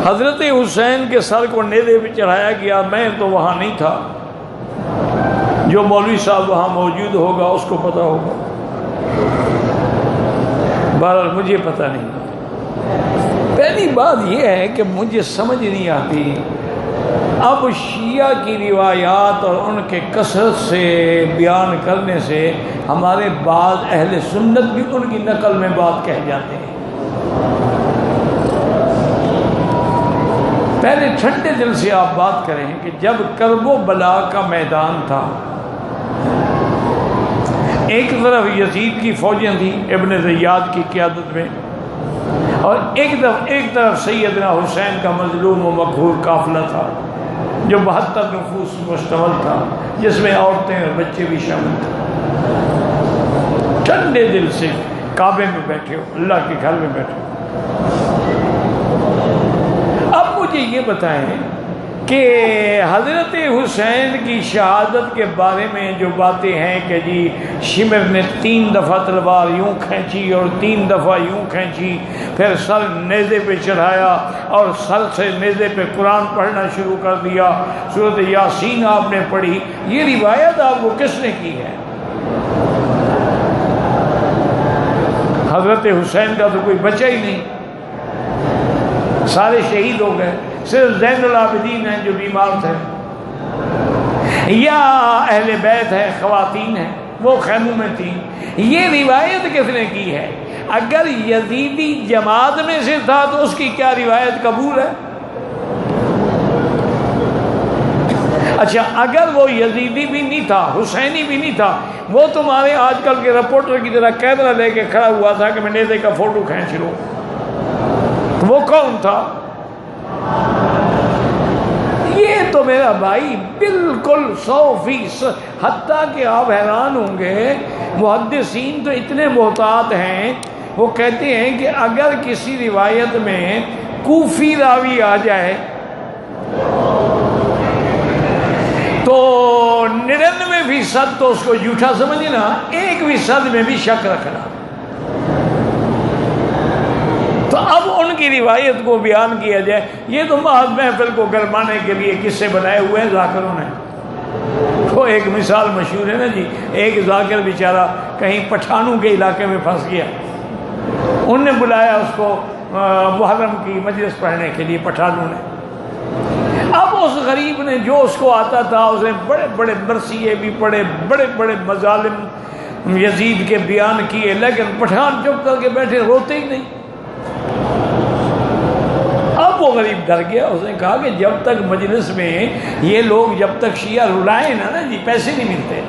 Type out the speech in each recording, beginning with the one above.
حضرت حسین کے سر کو نیزے پہ چڑھایا گیا، میں تو وہاں نہیں تھا، جو مولوی صاحب وہاں موجود ہوگا اس کو پتہ ہوگا، بہرحال مجھے پتہ نہیں۔ پہلی بات یہ ہے کہ مجھے سمجھ نہیں آتی، اب شیعہ کی روایات اور ان کے کثرت سے بیان کرنے سے ہمارے بعض اہل سنت بھی ان کی نقل میں بات کہہ جاتے ہیں۔ پہلے ٹھنڈے دل سے آپ بات کریں کہ جب کرب و بلا کا میدان تھا، ایک طرف یزید کی فوجیں تھیں ابن زیاد کی قیادت میں، اور ایک طرف سیدنا حسین کا مظلوم و مقہور قافلہ تھا جو 72 نفوس مشتمل تھا، جس میں عورتیں اور بچے بھی شامل تھے۔ ٹھنڈے دل سے کعبے میں بیٹھے ہو، اللہ کے گھر میں بیٹھے ہو۔ اب مجھے یہ بتائیں کہ حضرت حسین کی شہادت کے بارے میں جو باتیں ہیں کہ جی شمر نے 3 دفعہ تلوار یوں کھینچی اور 3 دفعہ یوں کھینچی، پھر سر نیزے پہ چڑھایا اور سر سے نیزے پہ قرآن پڑھنا شروع کر دیا، سورۃ یاسین آپ نے پڑھی، یہ روایت آپ کو کس نے کی ہے؟ حضرت حسین کا تو کوئی بچہ ہی نہیں، سارے شہید ہو گئے، صرف زین العابدین ہیں جو بیمار تھے، یا اہل بیت ہے، خواتین ہیں، وہ خیموں میں تھیں۔ یہ روایت کس نے کی ہے؟ اگر یزیدی جماعت میں سے تھا تو اس کی کیا روایت قبول ہے؟ اچھا اگر وہ یزیدی بھی نہیں تھا، حسینی بھی نہیں تھا، وہ تمہارے آج کل کے رپورٹر کی طرح کیمرہ لے کے کھڑا ہوا تھا کہ میں نیزے کا فوٹو کھینچ لوں، وہ کون تھا؟ یہ تو میرا بھائی بالکل 100%، حتیٰ کہ آپ حیران ہوں گے، محدثین تو اتنے محتاط ہیں، وہ کہتے ہیں کہ اگر کسی روایت میں کوفی راوی آ جائے تو 99% تو اس کو جھوٹا سمجھنا، 1% میں بھی شک رکھنا۔ تو اب ان کی روایت کو بیان کیا جائے، یہ تو محض محفل کو گرمانے کے لیے قصے بنائے ہوئے ہیں ذاکروں نے۔ تو ایک مثال مشہور ہے نا جی، ایک ذاکر بیچارہ کہیں پٹھانوں کے علاقے میں پھنس گیا، ان نے بلایا اس کو محرم کی مجلس پڑھنے کے لیے پٹھانوں نے۔ اب اس غریب نے جو اس کو آتا تھا، اس نے بڑے بڑے مرثیے بھی پڑھے، بڑے بڑے مظالم یزید کے بیان کیے، لیکن پٹھان چپ کر کے بیٹھے، روتے ہی نہیں۔ اب وہ غریب ڈر گیا، اس نے کہا کہ جب تک مجلس میں یہ لوگ جب تک شیعہ رلائیں نا جی، پیسے نہیں ملتے۔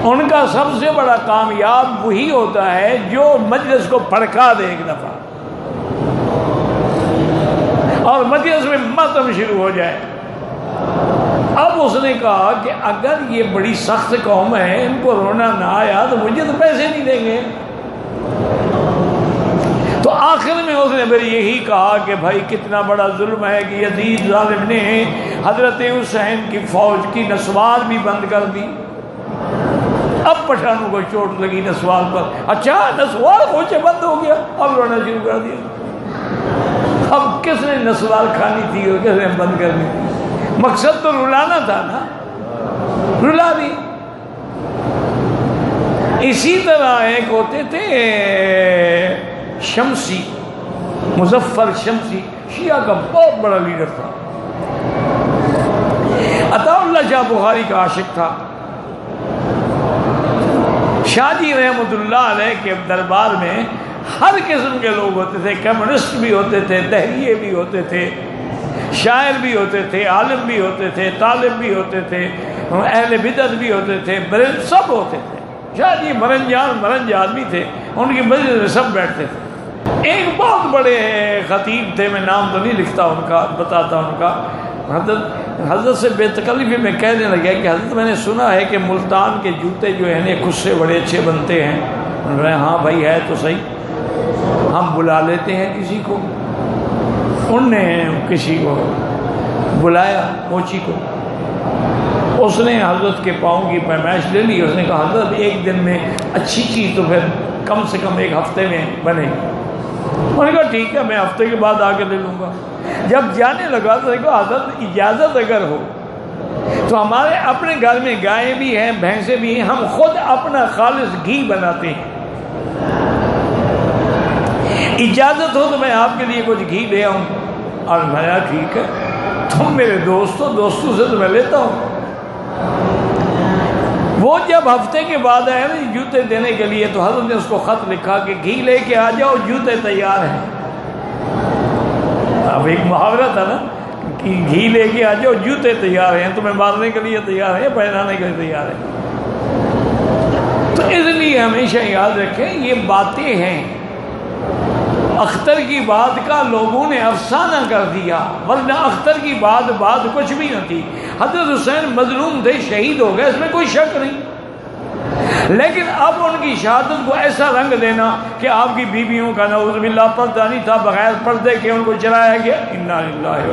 ان کا سب سے بڑا کامیاب وہی ہوتا ہے جو مجلس کو بھڑکا دے ایک دفعہ، اور مجلس میں ماتم شروع ہو جائے۔ اب اس نے کہا کہ اگر یہ بڑی سخت قوم ہے، ان کو رونا نہ آیا تو مجھے تو پیسے نہیں دیں گے۔ تو آخر میں اس نے پھر یہی کہا کہ بھائی کتنا بڑا ظلم ہے کہ یزید ظالم نے حضرت حسین کی فوج کی نسوار بھی بند کر دی۔ اب پٹھانوں کو چوٹ لگی نسوار پر، اچھا نسوار پہنچے بند ہو گیا، اب رونا شروع کر دیا۔ اب کس نے نسوار کھانی تھی اور کس نے بند کرنی تھی؟ مقصد تو رلانا تھا نا، رلا دی۔ اسی طرح ایک ہوتے تھے شمسی، مظفر شمسی، شیعہ کا بہت بڑا لیڈر تھا، عطا اللہ شاہ بخاری کا عاشق تھا۔ شاہ جی رحمۃ اللہ علیہ کے دربار میں ہر قسم کے لوگ ہوتے تھے، کمیونسٹ بھی ہوتے تھے، دہریے بھی ہوتے تھے، شاعر بھی ہوتے تھے، عالم بھی ہوتے تھے، طالب بھی ہوتے تھے، اہل بدعت بھی ہوتے تھے، سب ہوتے تھے۔ شاہ جی مرنج آدمی تھے، ان کی مجلس میں سب بیٹھتے تھے۔ ایک بہت بڑے خطیب تھے، میں نام تو نہیں لکھتا ان کا، بتاتا ان کا۔ حضرت سے بے تکلفی میں کہنے لگا کہ حضرت میں نے سنا ہے کہ ملتان کے جوتے جو ہیں خود سے بڑے اچھے بنتے ہیں۔ انہوں نے ہاں بھائی ہے تو صحیح، ہم بلا لیتے ہیں کسی کو۔ ان نے کسی کو بلایا، موچی کو، اس نے حضرت کے پاؤں کی پیمائش لے لی۔ اس نے کہا حضرت ایک دن میں اچھی چیز تو پھر کم سے کم ایک ہفتے میں بنے۔ انہوں نے کہا ٹھیک ہے میں ہفتے کے بعد آ کے لے لوں گا۔ جب جانے لگا تو دیکھو حضرت اجازت اگر ہو تو ہمارے اپنے گھر میں گائیں بھی ہیں، بھینسیں بھی ہیں، ہم خود اپنا خالص گھی بناتے ہیں، اجازت ہو تو میں آپ کے لیے کچھ گھی لے آؤں۔ اور میں نے کہا ٹھیک ہے، تم میرے دوست ہو، دوستوں سے تو میں لیتا ہوں۔ وہ جب ہفتے کے بعد آئے نا جوتے دینے کے لیے تو حضرت نے اس کو خط لکھا کہ گھی لے کے آ جاؤ، جوتے تیار ہیں۔ اب ایک محاورہ تھا نا کہ گھی لے کے آ جاؤ، جوتے تیار ہیں، تمہیں مارنے کے لیے تیار ہیں، پہنانے کے لیے تیار ہیں۔ تو اس لیے ہمیشہ یاد رکھیں یہ باتیں ہیں، اختر کی بات کا لوگوں نے افسانہ کر دیا، ورنہ اختر کی بات کچھ بھی نہ تھی۔ حضرت حسین مظلوم تھے، شہید ہو گئے، اس میں کوئی شک نہیں، لیکن اب ان کی شہادت کو ایسا رنگ دینا کہ آپ کی بیویوں کا نعوذ باللہ پردہ نہیں تھا، بغیر پردے کے ان کو چلایا گیا۔ انا للہ و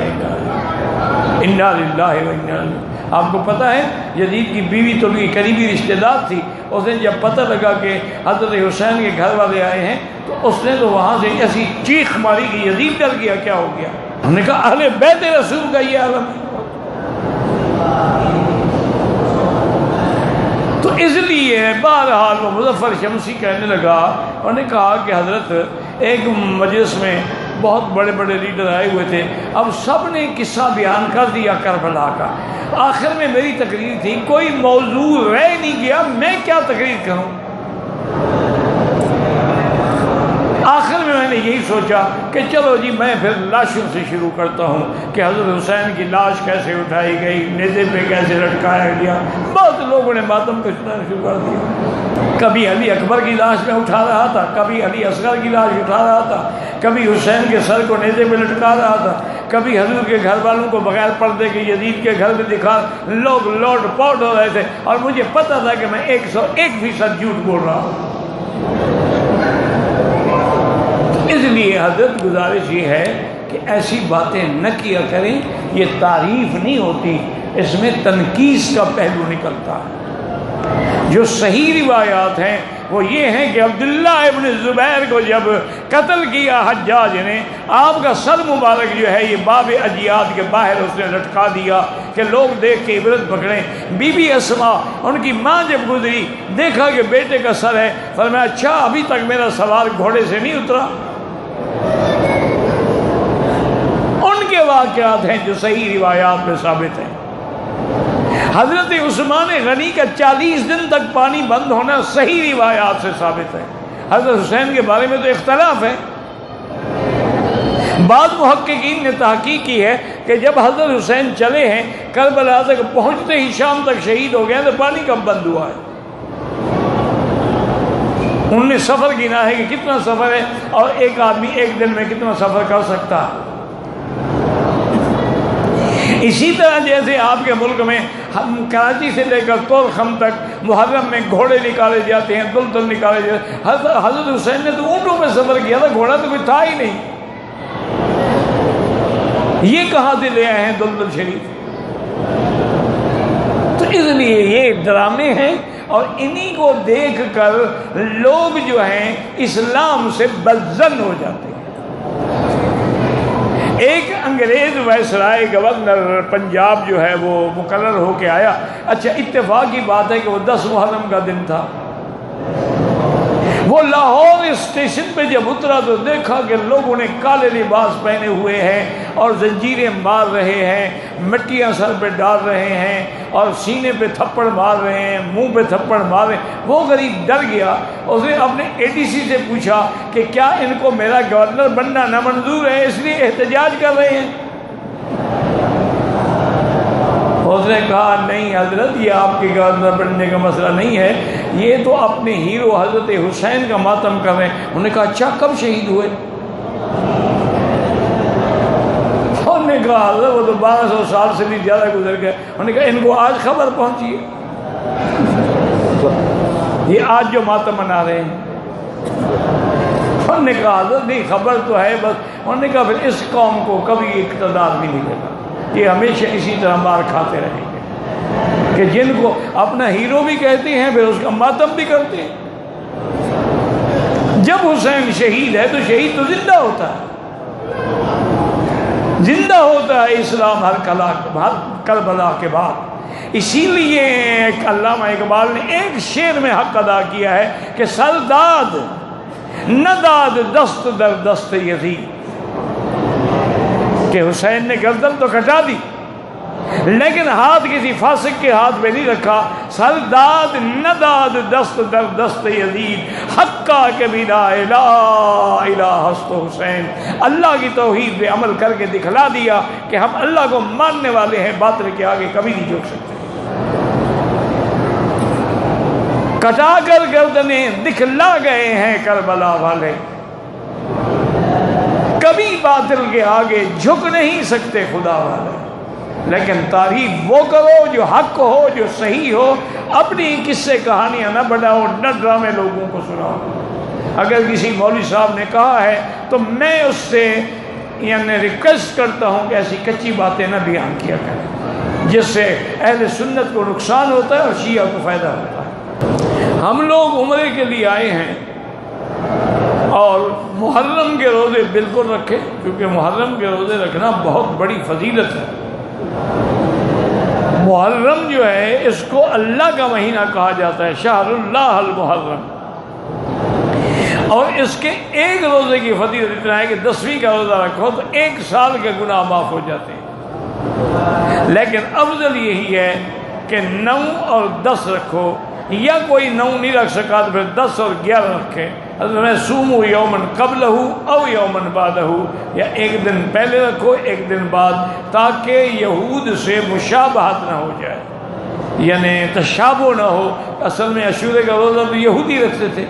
انا الیہ۔ آپ کو پتہ ہے یزید کی بیوی تو ان کی قریبی رشتہ دار تھی، اس نے جب پتہ لگا کہ حضرت حسین کے گھر والے آئے ہیں تو اس نے تو وہاں سے ایسی چیخ ماری کہ یزید ڈر گیا، کیا ہو گیا؟ انہوں نے کہا اہل بیت رسول کا یہ عالم ہے۔ تو اس لیے بہرحال وہ مظفر شمسی کہنے لگا، انہوں نے کہا کہ حضرت ایک مجلس میں بہت بڑے بڑے لیڈر آئے ہوئے تھے، اب سب نے قصہ بیان کر دیا کربلا کا، آخر میں میری تقریر تھی، کوئی موضوع رہ نہیں گیا، میں کیا تقریر کروں؟ آخر میں نے یہی سوچا کہ چلو جی میں پھر لاشوں سے شروع کرتا ہوں کہ حضرت حسین کی لاش کیسے اٹھائی گئی، نیزے پہ کیسے لٹکایا گیا۔ بہت لوگوں نے ماتم کو سنانا شروع کر دیا، کبھی علی اکبر کی لاش میں اٹھا رہا تھا، کبھی علی اصغر کی لاش اٹھا رہا تھا، کبھی حسین کے سر کو نیزے پہ لٹکا رہا تھا، کبھی حضور کے گھر والوں کو بغیر پردے کے یزید کے گھر میں دکھا، لوگ لوٹ پوٹ ہو رہے تھے، اور مجھے پتہ تھا کہ میں 101% جھوٹ بول رہا ہوں۔ اس لیے حضرت گزارش یہ ہے کہ ایسی باتیں نہ کیا کریں، یہ تعریف نہیں ہوتی، اس میں تنقیص کا پہلو نکلتا ہے۔ جو صحیح روایات ہیں وہ یہ ہیں کہ عبداللہ ابن زبیر کو جب قتل کیا حجاج نے، آپ کا سر مبارک جو ہے یہ باب اجیاد کے باہر اس نے لٹکا دیا کہ لوگ دیکھ کے عبرت پکڑیں۔ بی بی اسماء ان کی ماں جب گزری، دیکھا کہ بیٹے کا سر ہے، فرمایا اچھا ابھی تک میرا سوار گھوڑے سے نہیں اترا۔ ان کے واقعات ہیں جو صحیح روایات میں ثابت ہیں۔ حضرت عثمان غنی کا 40 دن تک پانی بند ہونا صحیح روایات سے ثابت ہے۔ حضرت حسین کے بارے میں تو اختلاف ہے، بعض محققین نے تحقیق کی ہے کہ جب حضرت حسین چلے ہیں کربلا تک، پہنچتے ہی شام تک شہید ہو گئے تو پانی کب بند ہوا ہے؟ انہوں نے سفر گنا ہے کہ کتنا سفر ہے اور ایک آدمی ایک دن میں کتنا سفر کر سکتا ہے۔ اسی طرح جیسے آپ کے ملک میں کراچی سے لے کر طورخم تک محرم میں گھوڑے نکالے جاتے ہیں، دلدل نکالے جاتے ہیں، حضرت حسین نے تو اونٹوں میں سفر کیا تھا، گھوڑا تو کوئی تھا ہی نہیں۔ یہ کہاں سے لے آئے ہیں دلدل شریف؟ تو اس لیے یہ ڈرامے ہیں، اور انہی کو دیکھ کر لوگ جو ہیں اسلام سے بدظن ہو جاتے ہیں۔ ایک انگریز وائسرائے گورنر پنجاب جو ہے وہ مقرر ہو کے آیا، اچھا اتفاق کی بات ہے کہ وہ 10 محرم کا دن تھا، وہ لاہور اسٹیشن پہ جب اترا تو دیکھا کہ لوگوں نے کالے لباس پہنے ہوئے ہیں اور زنجیریں مار رہے ہیں، مٹیاں سر پہ ڈال رہے ہیں اور سینے پہ تھپڑ مار رہے ہیں، منہ پہ تھپڑ مار رہے ہیں۔ وہ غریب ڈر گیا، اس نے اپنے ADC سے پوچھا کہ کیا ان کو میرا گورنر بننا نامنظور ہے، اس لیے احتجاج کر رہے ہیں؟ اس نے کہا نہیں حضرت، یہ آپ کے گورنر بننے کا مسئلہ نہیں ہے، یہ تو اپنے ہیرو حضرت حسین کا ماتم کر رہے ہیں۔ انہوں نے کہا اچھا کب شہید ہوئے؟ انہوں نے کہا حضرت وہ تو 1200 سال سے بھی زیادہ گزر گئے۔ انہوں نے کہا ان کو آج خبر پہنچی ہے، یہ آج جو ماتم منا رہے ہیں۔ انہوں نے کہا حضرت نہیں خبر تو ہے بس۔ انہوں نے کہا پھر اس قوم کو کبھی اقتدار بھی نہیں ملے گا، یہ ہمیشہ اسی طرح مار کھاتے رہیں گے کہ جن کو اپنا ہیرو بھی کہتے ہیں پھر اس کا ماتم بھی کرتے ہیں۔ جب حسین شہید ہے تو شہید تو زندہ ہوتا ہے، زندہ ہوتا ہے اسلام ہر کربلا کے بعد۔ اسی لیے ایک علامہ اقبال نے ایک شعر میں حق ادا کیا ہے کہ سرداد نہ داد دست در دست یزید، کہ حسین نے گردن تو کٹا دی لیکن ہاتھ کسی فاسق کے ہاتھ میں نہیں رکھا۔ سرداد نہ داد دست در دست یزید، حقا کبھی لا الہ ہست حسین، اللہ کی توحید پہ عمل کر کے دکھلا دیا کہ ہم اللہ کو ماننے والے ہیں، باطل کے آگے کبھی نہیں جھک سکتے۔ کٹا کر گردنیں دکھلا گئے ہیں کربلا والے، کبھی باطل کے آگے جھک نہیں سکتے خدا والے۔ لیکن تعریف وہ کرو جو حق ہو، جو صحیح ہو، اپنی قصے کہانیاں نہ بڑھاؤ، نہ ڈرامے لوگوں کو سناؤ۔ اگر کسی مولوی صاحب نے کہا ہے تو میں اس سے یعنی ریکویسٹ کرتا ہوں کہ ایسی کچی باتیں نہ بیان کیا کریں جس سے اہل سنت کو نقصان ہوتا ہے اور شیعہ کو فائدہ ہوتا ہے۔ ہم لوگ عمرے کے لیے آئے ہیں اور محرم کے روزے بالکل رکھے، کیونکہ محرم کے روزے رکھنا بہت بڑی فضیلت ہے۔ محرم جو ہے اس کو اللہ کا مہینہ کہا جاتا ہے، شہر اللہ المحرم، اور اس کے ایک روزے کی فضیلت اتنا ہے کہ 10ویں کا روزہ رکھو تو 1 سال کے گناہ معاف ہو جاتے ہیں۔ لیکن افضل یہی ہے کہ 9 اور 10 رکھو، یا کوئی 9 نہیں رکھ سکا تو پھر 10 اور 11 رکھے۔ میں سومو یومن قبلہ او یومن بعدہ، یا ایک دن پہلے رکھو ایک دن بعد، تاکہ یہود سے مشابہت نہ ہو جائے، یعنی تشابہ نہ ہو۔ اصل میں عاشورے کا روزہ تو یہودی رکھتے تھے،